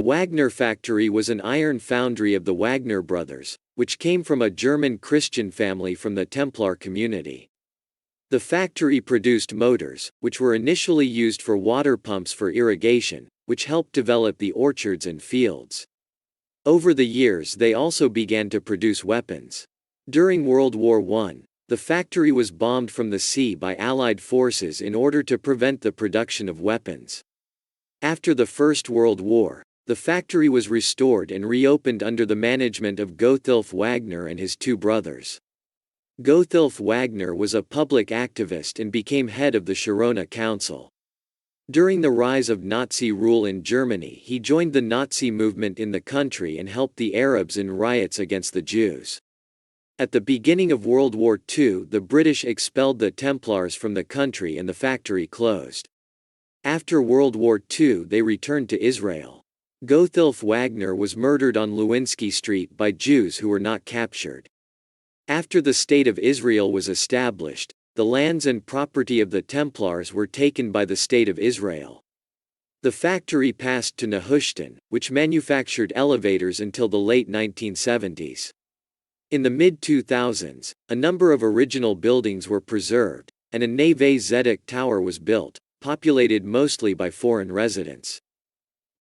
Wagner factory was an iron foundry of the Wagner brothers, which came from a German Christian family from the Templar community. The factory produced motors, which were initially used for water pumps for irrigation, which helped develop the orchards and fields. Over the years they also began to produce weapons. During World War I, the factory was bombed from the sea by Allied forces in order to prevent the production of weapons. After the First World War, the factory was restored and reopened under the management of Gotthilf Wagner and his two brothers. Gotthilf Wagner was a public activist and became head of the Sharona Council. During the rise of Nazi rule in Germany, he joined the Nazi movement in the country and helped the Arabs in riots against the Jews. At the beginning of World War II, the British expelled the Templars from the country and the factory closed. After World War II, they returned to Israel. Gotthilf Wagner was murdered on Lewinsky Street by Jews who were not captured. After the State of Israel was established, the lands and property of the Templars were taken by the State of Israel. The factory passed to Nehushtan, which manufactured elevators until the late 1970s. In the mid-2000s, a number of original buildings were preserved, and a Neve Zedek Tower was built, populated mostly by foreign residents.